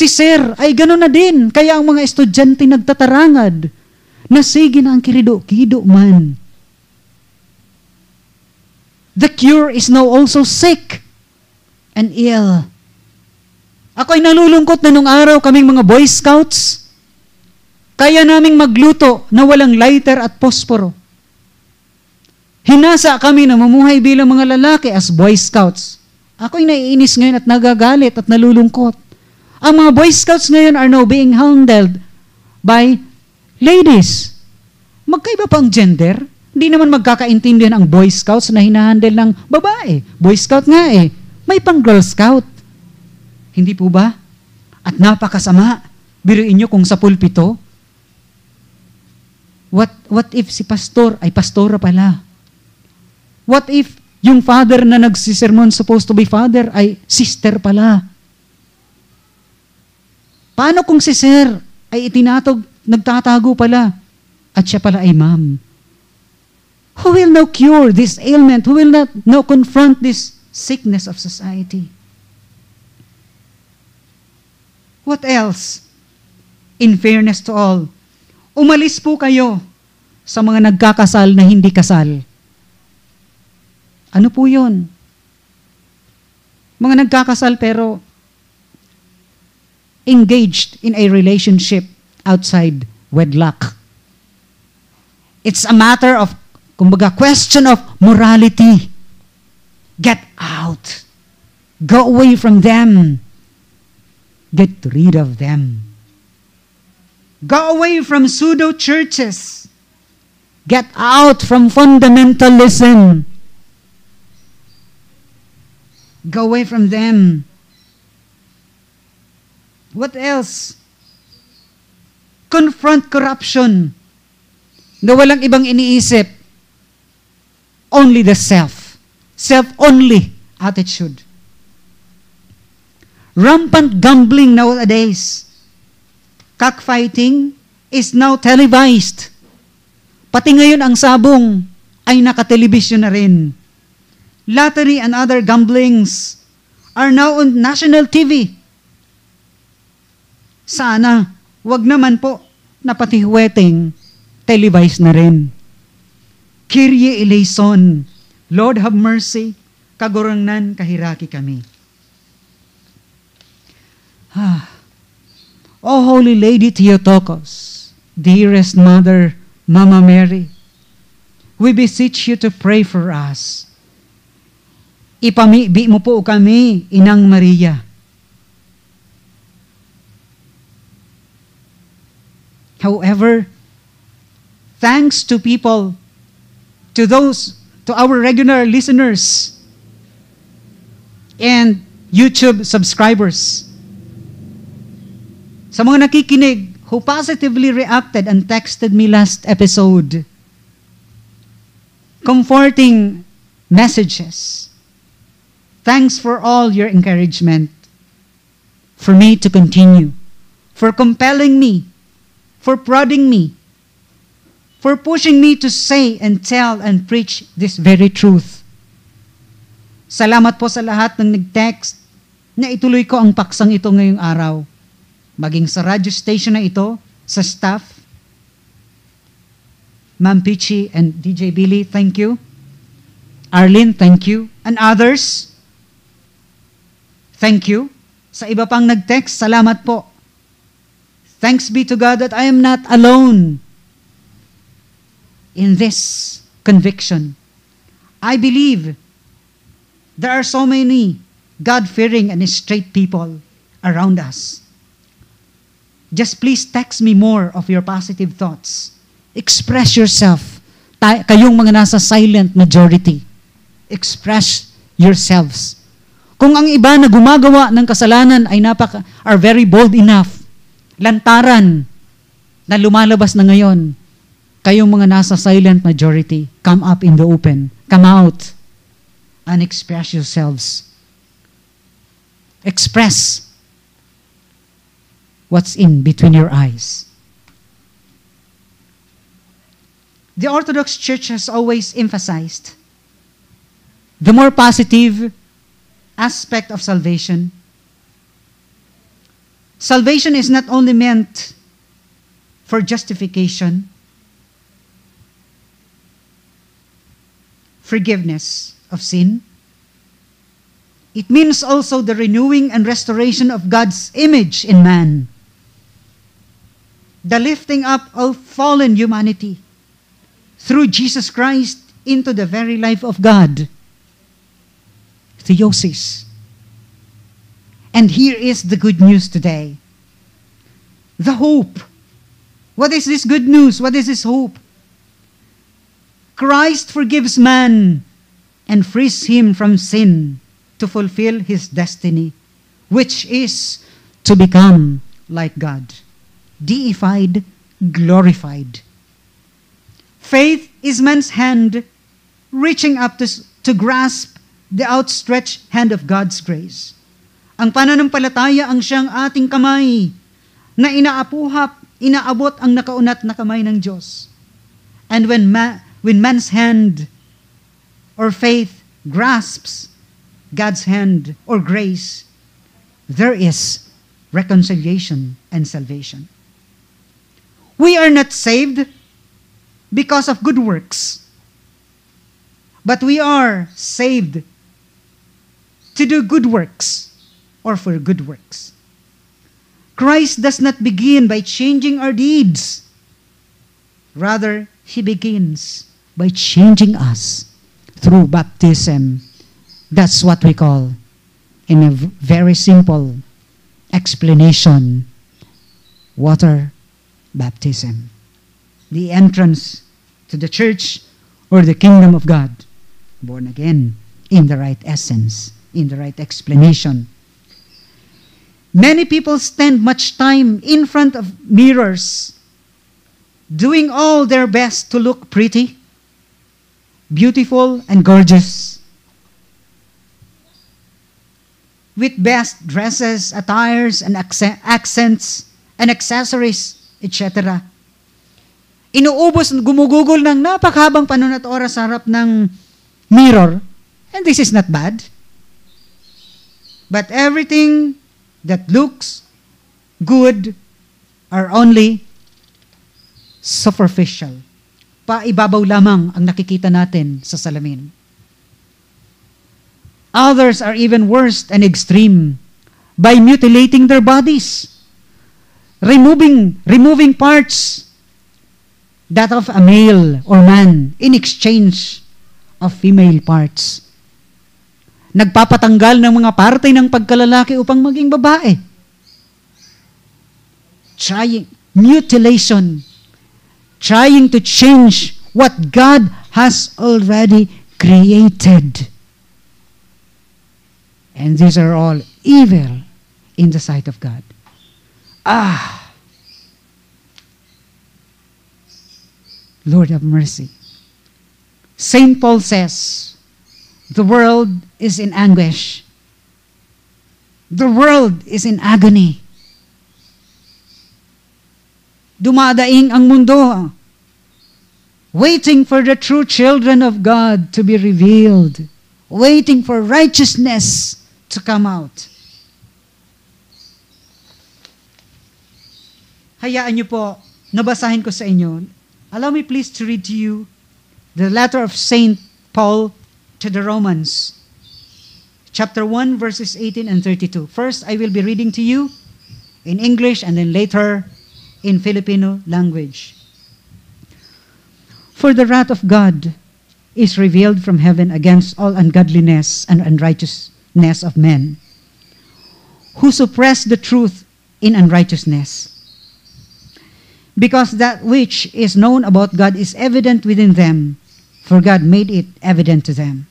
sir ay gano'n na din. Kaya ang mga estudyante nagtatarangad na sige na ang kirido-kido man. The cure is now also sick and ill. Ako'y nalulungkot na nung araw kaming mga Boy Scouts, kaya naming magluto na walang lighter at posporo. Hinasa kami na mamuhay bilang mga lalaki as Boy Scouts. Ako'y naiinis ngayon at nagagalit at nalulungkot. Ang mga Boy Scouts ngayon are now being handled by ladies. Magkaiba pa ang gender. Hindi naman magkakaintindihan ang Boy Scouts na hinahandle ng babae. Boy Scout nga eh. May pang Girl Scout. Hindi po ba? At napakasama. Biruin nyo kung sa pulpito. What if si pastor ay pastora pala? What if yung father na nagsisermon supposed to be father ay sister pala? Paano kung si sir ay nagtatago pala at siya pala ay ma'am? Who will now cure this ailment? Who will not now confront this sickness of society? What else? In fairness to all, umalis po kayo sa mga nagkakasal na hindi kasal. Ano po yun? Mga nagkakasal pero engaged in a relationship outside wedlock. It's a matter of, kumbaga, question of morality. Get out. Go away from them. Get rid of them. Go away from pseudo-churches. Get out from fundamentalism. Go away from them. What else? Confront corruption na walang ibang iniisip. Only the self. Self-only attitude. Rampant gambling nowadays. Cockfighting is now televised. Pati ngayon ang sabong ay nakatelebisyon na rin. Lottery and other gamblings are now on national TV. Sana, wag naman po na pati wedding, televised na rin. Kyrie eleison, Lord have mercy, kagurangnan kahiraki kami. O Holy Lady Theotokos, dearest Mother, Mama Mary, we beseech you to pray for us. Ipamibi mo po kami, Inang Maria. However, thanks to people, to our regular listeners and YouTube subscribers, Sa mga nakikinig who positively reacted and texted me last episode, comforting messages. Thanks for all your encouragement, for me to continue, for compelling me, for prodding me, for pushing me to say and tell and preach this very truth. Salamat po sa lahat ng nag-text na ituloy ko ang paksang ito ngayong araw. Maging sa radio station na ito, sa staff, Ma'am Pichi and DJ Billy, thank you. Arlene, thank you. And others, thank you. Sa iba pang nag-text, salamat po. Thanks be to God that I am not alone in this conviction. I believe there are so many God-fearing and straight people around us. Just please text me more of your positive thoughts. Express yourself. Kayong mga nasa silent majority, express yourselves. Kung ang iba na gumagawa ng kasalanan ay are very bold enough, lantaran na lumalabas na ngayon, kayong mga nasa silent majority, come up in the open. Come out and express yourselves. Express what's in between your eyes. The Orthodox Church has always emphasized the more positive aspect of salvation. Salvation is not only meant for justification, forgiveness of sin. It means also the renewing and restoration of God's image in man. The lifting up of fallen humanity through Jesus Christ into the very life of God. Theosis. And here is the good news today. The hope. What is this good news? What is this hope? Christ forgives man and frees him from sin to fulfill his destiny, which is to become like God, deified, glorified. Faith is man's hand reaching up to grasp the outstretched hand of God's grace. Ang pananampalataya ang siyang ating kamay na inaabot ang nakaunat na kamay ng Diyos. And when man's hand or faith grasps God's hand or grace, there is reconciliation and salvation. We are not saved because of good works, but we are saved to do good works or for good works. Christ does not begin by changing our deeds. Rather, He begins by changing us through baptism. That's what we call, in a very simple explanation, water baptism. The entrance to the church or the kingdom of God. Born again in the right essence, in the right explanation. Many people spend much time in front of mirrors, doing all their best to look pretty, beautiful, and gorgeous, with best dresses, attires, and accents, and accessories, etc. Inuubos, gumugugol ng napakabang panahon at oras sa harap ng mirror, and this is not bad. But everything that looks good are only superficial. Paibabaw lamang ang nakikita natin sa salamin. Others are even worse and extreme by mutilating their bodies, removing parts that of a male or man in exchange of female parts. Nagpapatanggal ng mga parte ng pagkalalaki upang maging babae. Mutilation. Trying to change what God has already created. And these are all evil in the sight of God. Lord have mercy. St. Paul says, the world is in anguish. The world is in agony. Dumadaing ang mundo, waiting for the true children of God to be revealed, waiting for righteousness to come out. Hayaan niyo po, nabasahin ko sa inyo. Allow me please to read to you the letter of St. Paul to the Romans, chapter 1, verses 18 and 32. First, I will be reading to you in English and then later in Filipino language. For the wrath of God is revealed from heaven against all ungodliness and unrighteousness of men, who suppress the truth in unrighteousness. Because that which is known about God is evident within them, for God made it evident to them.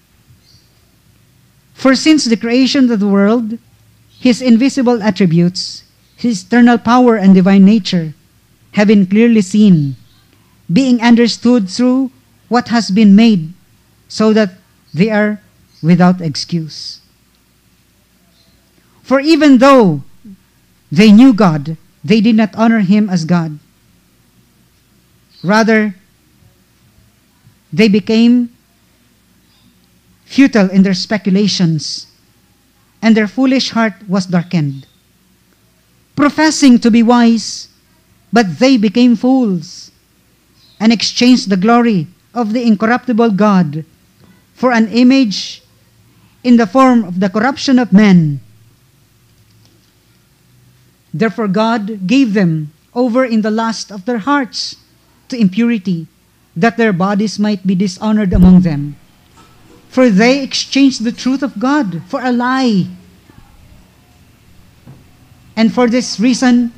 For since the creation of the world, His invisible attributes, His eternal power and divine nature, have been clearly seen, being understood through what has been made, so that they are without excuse. For even though they knew God, they did not honor Him as God. Rather, they became futile in their speculations, and their foolish heart was darkened. Professing to be wise, but they became fools, and exchanged the glory of the incorruptible God for an image in the form of the corruption of men. Therefore God gave them over in the lust of their hearts to impurity, that their bodies might be dishonored among them. For they exchanged the truth of God for a lie. And for this reason,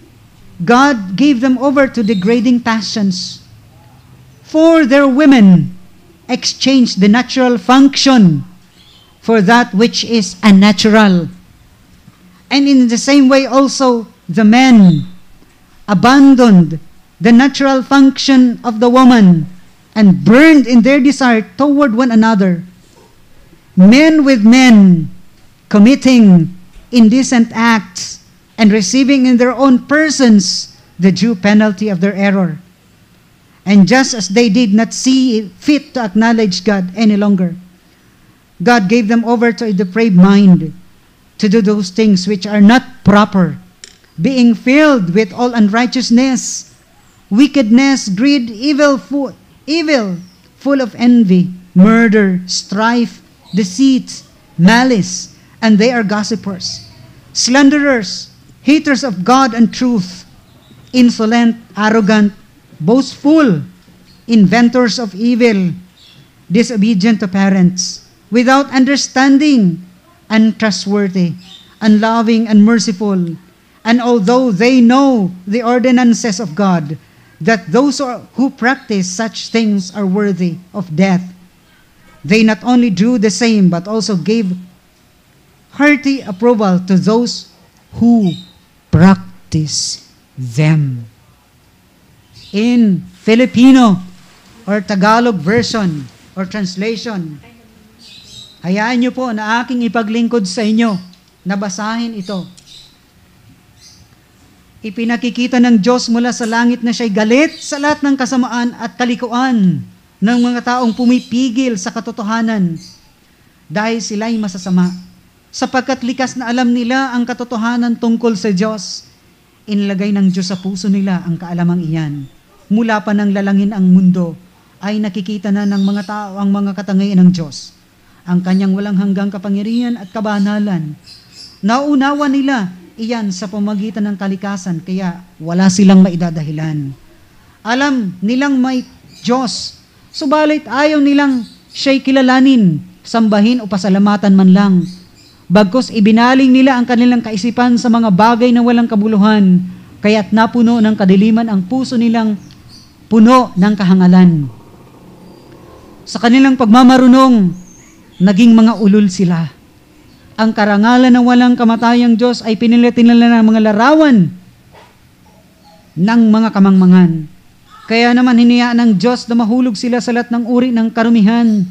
God gave them over to degrading passions. For their women exchanged the natural function for that which is unnatural. And in the same way also, the men abandoned the natural function of the woman and burned in their desire toward one another. Men with men committing indecent acts and receiving in their own persons the due penalty of their error. And just as they did not see fit to acknowledge God any longer, God gave them over to a depraved mind to do those things which are not proper, being filled with all unrighteousness, wickedness, greed, evil, full of envy, murder, strife, deceit, malice, and they are gossipers, slanderers, haters of God and truth, insolent, arrogant, boastful, inventors of evil, disobedient to parents, without understanding, untrustworthy, unloving, unmerciful. And although they know the ordinances of God, that those who practice such things are worthy of death, they not only do the same, but also gave hearty approval to those who practice them. In Filipino or Tagalog version or translation, hayaan niyo po na aking ipaglingkod sa inyo, nabasahin ito. Ipinakikita ng Diyos mula sa langit na siya'y galit sa lahat ng kasamaan at kalikuan ng mga taong pumipigil sa katotohanan dahil sila'y masasama. Sapagkat likas na alam nila ang katotohanan tungkol sa Diyos, inilagay ng Diyos sa puso nila ang kaalamang iyan. Mula pa nang lalangin ang mundo, ay nakikita na ng mga tao ang mga katangian ng Diyos, ang kanyang walang hanggang kapangyarihan at kabanalan. Naunawa nila iyan sa pamagitan ng kalikasan, kaya wala silang maidadahilan. Alam nilang may Diyos, subalit ayaw nilang siya'y kilalanin, sambahin o pasalamatan man lang. Bagkus ibinaling nila ang kanilang kaisipan sa mga bagay na walang kabuluhan, kaya't napuno ng kadiliman ang puso nilang puno ng kahangalan. Sa kanilang pagmamarunong, naging mga ulol sila. Ang karangalan ng walang kamatayang Diyos ay pinilitin nila ng mga larawan ng mga kamangmangan. Kaya naman hinayaan ng Diyos na mahulog sila sa lahat ng uri ng karumihan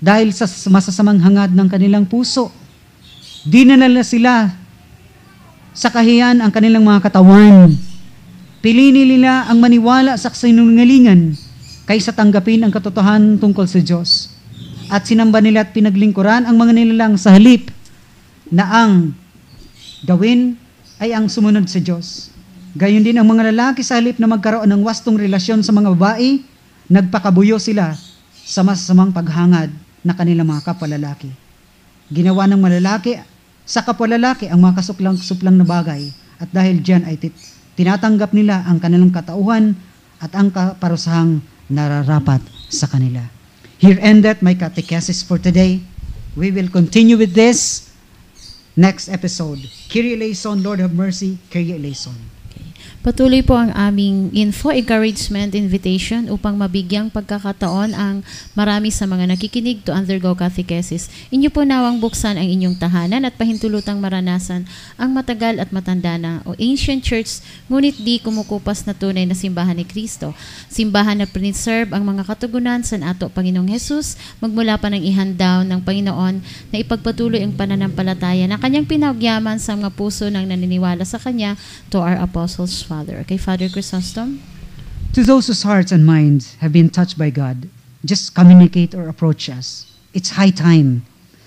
dahil sa masasamang hangad ng kanilang puso. Dinala sila sa kahiyan ang kanilang mga katawan. Pinili nila ang maniwala sa sinungalingan kaysa tanggapin ang katotohanan tungkol sa Diyos. At sinamba nila at pinaglingkuran ang mga nilalang sa halip na ang gawin ay ang sumunod sa Diyos. Gayon din ang mga lalaki sa halip na magkaroon ng wastong relasyon sa mga babae, nagpakabuyo sila sa masasamang paghangad na kanilang mga kapwa-lalaki. Ginawa ng malalaki sa kapwa-lalaki ang mga kasuplang-suplang na bagay at dahil diyan ay tinatanggap nila ang kanilang katauhan at ang kaparusahang nararapat sa kanila. Here ended my catechesis for today. We will continue with this next episode. Kyrie eleison, Lord have mercy. Kyrie eleison. Patuloy po ang aming info, encouragement, invitation upang mabigyang pagkakataon ang marami sa mga nakikinig to undergo catechesis. Inyo po nawang buksan ang inyong tahanan at pahintulutang maranasan ang matagal at matanda na o ancient church, ngunit di kumukupas na tunay na simbahan ni Kristo. Simbahan na preserve ang mga katugunan sa ato Panginoong Jesus, magmula pa ng ihandaw ng Panginoon na ipagpatuloy ang pananampalataya na kanyang pinagyaman sa mga puso ng naniniwala sa kanya to our apostles. Father. Okay, Father Chrysostom? To those whose hearts and minds have been touched by God, just communicate or approach us. It's high time.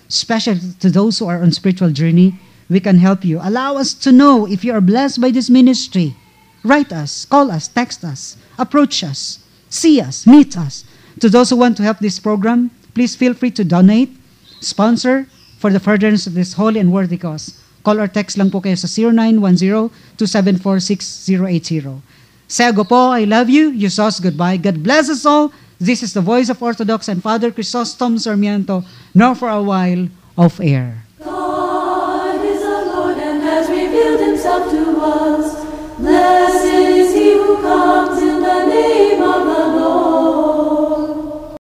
Especially to those who are on spiritual journey, we can help you. Allow us to know if you are blessed by this ministry. Write us, call us, text us, approach us, see us, meet us. To those who want to help this program, please feel free to donate, sponsor for the furtherance of this holy and worthy cause. Call or text lang po kayo sa 0910-274-6080. Sego po, I love you. Yusos, goodbye. God bless us all. This is the Voice of Orthodox and Father Chrysostom Sarmiento, now for a while, off air. God is the Lord and has revealed himself to us. Let